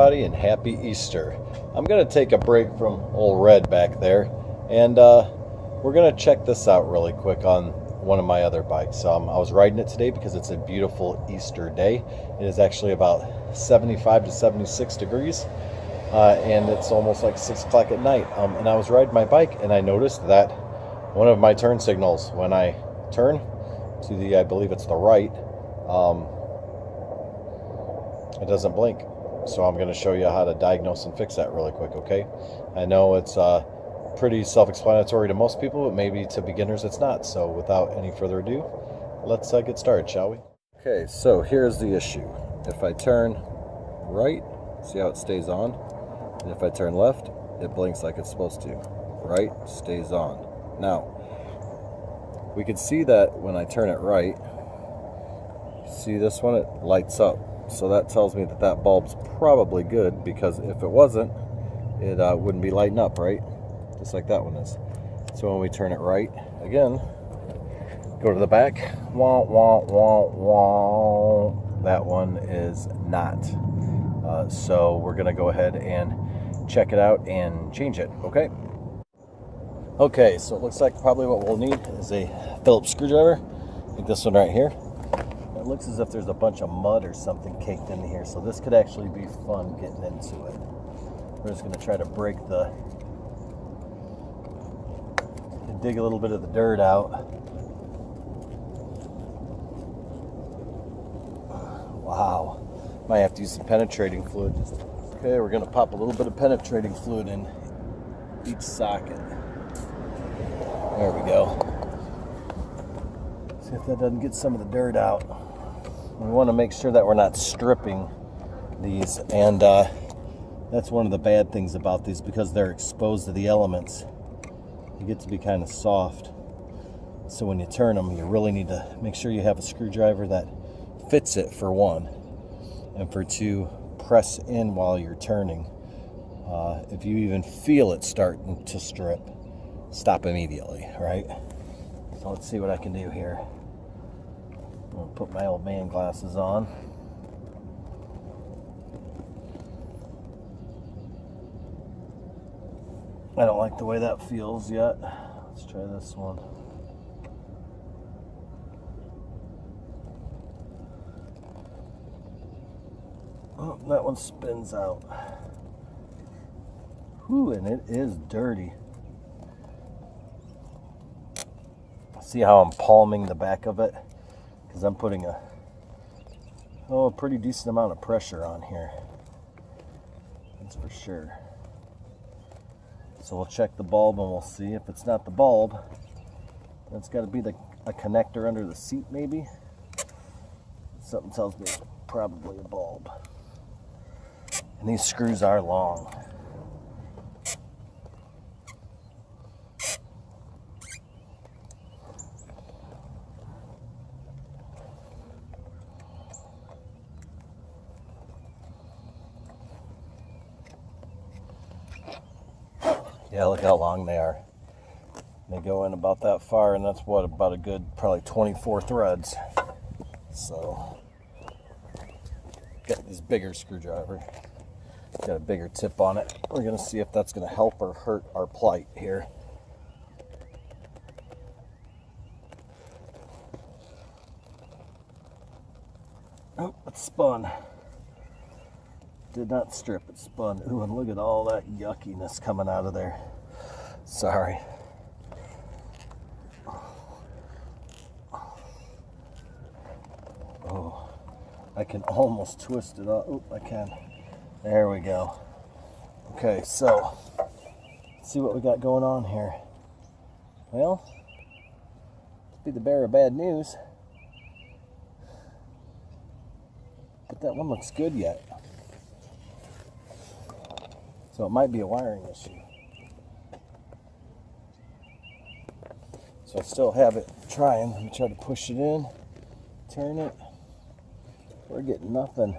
everybody, and happy Easter. I'm going to take a break from old Red back there, and we're going to check this out really quick on one of my other bikes. I was riding it today because it's a beautiful Easter day. It is actually about 75 to 76 degrees, and it's almost like 6 o'clock at night. And I was riding my bike, and I noticed that one of my turn signals, when I turn to the, I believe it's the right, it doesn't blink. So I'm going to show you how to diagnose and fix that really quick, okay? I know it's pretty self-explanatory to most people, but maybe to beginners it's not. So without any further ado, let's get started, shall we? Okay, so here's the issue. If I turn right, see how it stays on? And if I turn left, it blinks like it's supposed to. Right stays on. Now, we can see that when I turn it right, see this one, it lights up. So that tells me that that bulb's probably good, because if it wasn't, it wouldn't be lighting up, right? Just like that one is. So when we turn it right, again, go to the back, wah, wah, wah, wah. That one is not. So we're gonna go ahead and check it out and change it, okay? Okay, so it looks like probably what we'll need is a Phillips screwdriver, like this one right here. It looks as if there's a bunch of mud or something caked in here, so this could actually be fun getting into it. We're just going to try to break dig a little bit of the dirt out. Wow, might have to use some penetrating fluid. Okay, we're going to pop a little bit of penetrating fluid in each socket. There we go. See if that doesn't get some of the dirt out. We want to make sure that we're not stripping these, and that's one of the bad things about these, because they're exposed to the elements. You get to be kind of soft. So when you turn them, you really need to make sure you have a screwdriver that fits it, for one, and for two, press in while you're turning. If you even feel it starting to strip, stop immediately, right? So let's see what I can do here. I'm going to put my old man glasses on. I don't like the way that feels yet. Let's try this one. Oh, that one spins out. Whew, and it is dirty. See how I'm palming the back of it? Because I'm putting a pretty decent amount of pressure on here. That's for sure. So we'll check the bulb and we'll see. If it's not the bulb, that's got to be a connector under the seat, maybe. Something tells me it's probably a bulb. And these screws are long. Yeah, look how long they are. They go in about that far, and that's what, about a good probably 24 threads. So, got this bigger screwdriver. Got a bigger tip on it. We're gonna see if that's gonna help or hurt our plight here. Oh, it spun. Did not strip, it spun. Ooh, and look at all that yuckiness coming out of there. Sorry. Oh, I can almost twist it up. Oh, I can. There we go. Okay, so let's see what we got going on here. Well, let's be the bearer of bad news, but that one looks good yet. So it might be a wiring issue. So I still have it trying. Let me try to push it in, turn it. We're getting nothing.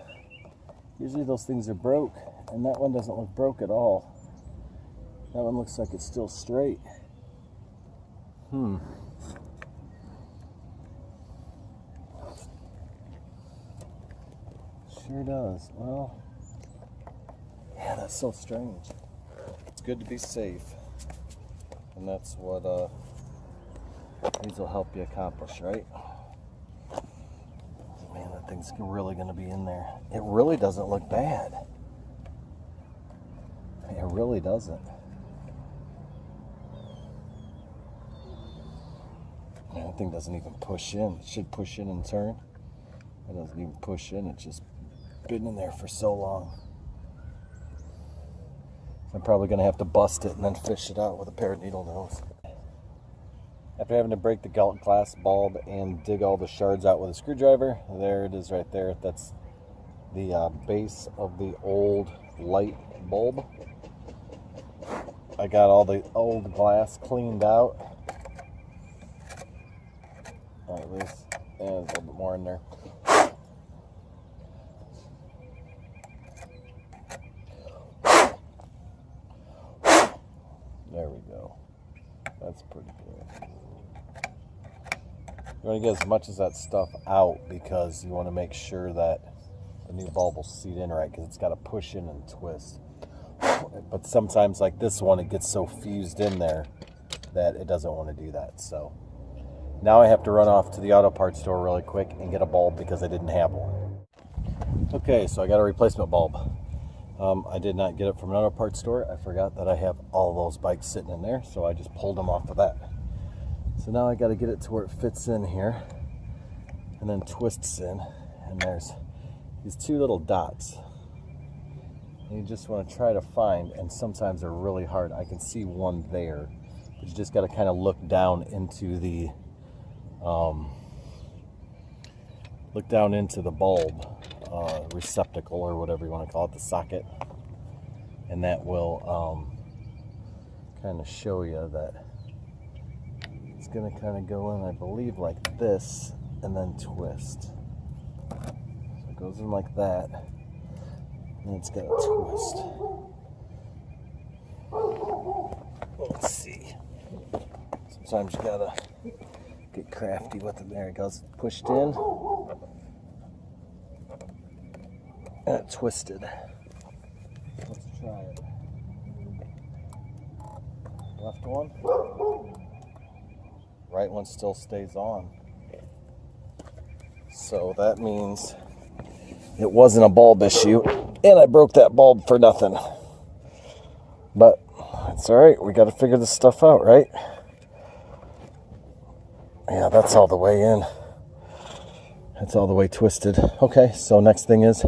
Usually those things are broke, and that one doesn't look broke at all. That one looks like it's still straight. Sure does. Well, so strange. It's good to be safe, and that's what these will help you accomplish, right? Man, that thing's really going to be in there. It really doesn't look bad. It really doesn't. Man, that thing doesn't even push in. It should push in and turn. It doesn't even push in. It's just been in there for so long. I'm probably going to have to bust it and then fish it out with a pair of needle nose. After having to break the glass bulb and dig all the shards out with a screwdriver, there it is right there. That's the base of the old light bulb. I got all the old glass cleaned out. Or at least, there's a little bit more in there. There we go. That's pretty good. You want to get as much of that stuff out because you want to make sure that the new bulb will seat in right, because it's got to push in and twist. But sometimes, like this one, it gets so fused in there that it doesn't want to do that. So now I have to run off to the auto parts store really quick and get a bulb because I didn't have one. Okay, so I got a replacement bulb. I did not get it from an auto parts store. I forgot that I have all those bikes sitting in there, so I just pulled them off of that. So now I got to get it to where it fits in here and then twists in, and there's these two little dots. And you just want to try to find, and sometimes they're really hard. I can see one there, but you just got to kind of look down into the bulb receptacle, or whatever you want to call it, the socket, and that will kind of show you that it's going to kind of go in, I believe, like this, and then twist. So it goes in like that, and it's got a twist. Let's see. Sometimes you gotta get crafty with it. There it goes, pushed in, and it twisted. Let's try it. Left one. Right one still stays on. So that means it wasn't a bulb issue, and I broke that bulb for nothing. But it's all right. We got to figure this stuff out, right? Yeah, that's all the way in. That's all the way twisted. Okay, so next thing is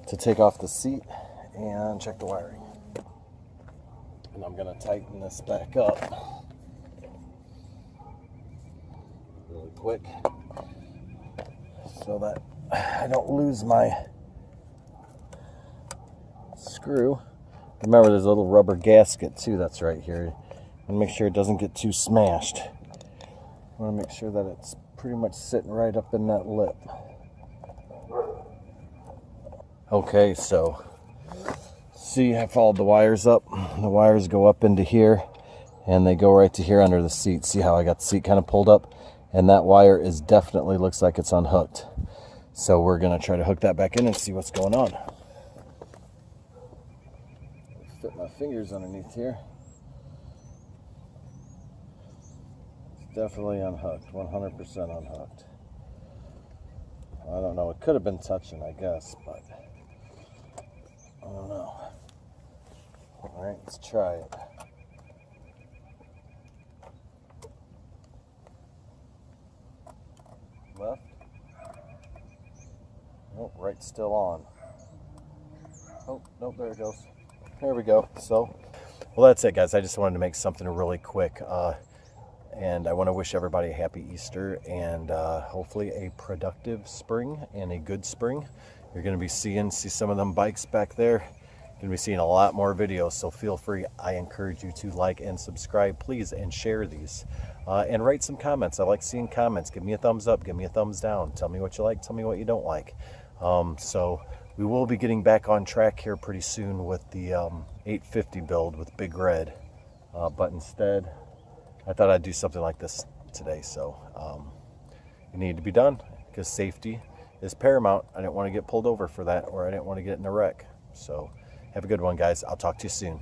to take off the seat and check the wiring. And I'm going to tighten this back up really quick so that I don't lose my screw. Remember, there's a little rubber gasket too that's right here. And make sure it doesn't get too smashed. I want to make sure that it's pretty much sitting right up in that lip. Okay, so see, I followed the wires up. The wires go up into here, and they go right to here under the seat. See how I got the seat kind of pulled up? And that wire is definitely looks like it's unhooked. So we're going to try to hook that back in and see what's going on. Fit my fingers underneath here. It's definitely unhooked, 100% unhooked. I don't know, it could have been touching, I guess, but I don't know. Alright, let's try it. Left. Nope, right still on. Oh, nope, there it goes. There we go. So, well, that's it, guys. I just wanted to make something really quick. And I want to wish everybody a happy Easter and hopefully a productive spring and a good spring. You're going to see some of them bikes back there. You're going to be seeing a lot more videos, so feel free. I encourage you to like and subscribe, please, and share these. And write some comments. I like seeing comments. Give me a thumbs up. Give me a thumbs down. Tell me what you like. Tell me what you don't like. So we will be getting back on track here pretty soon with the 850 build with Big Red. But instead, I thought I'd do something like this today. So it needed to be done because safety is paramount. I didn't want to get pulled over for that, or I didn't want to get in a wreck. So Have a good one, guys. I'll talk to you soon.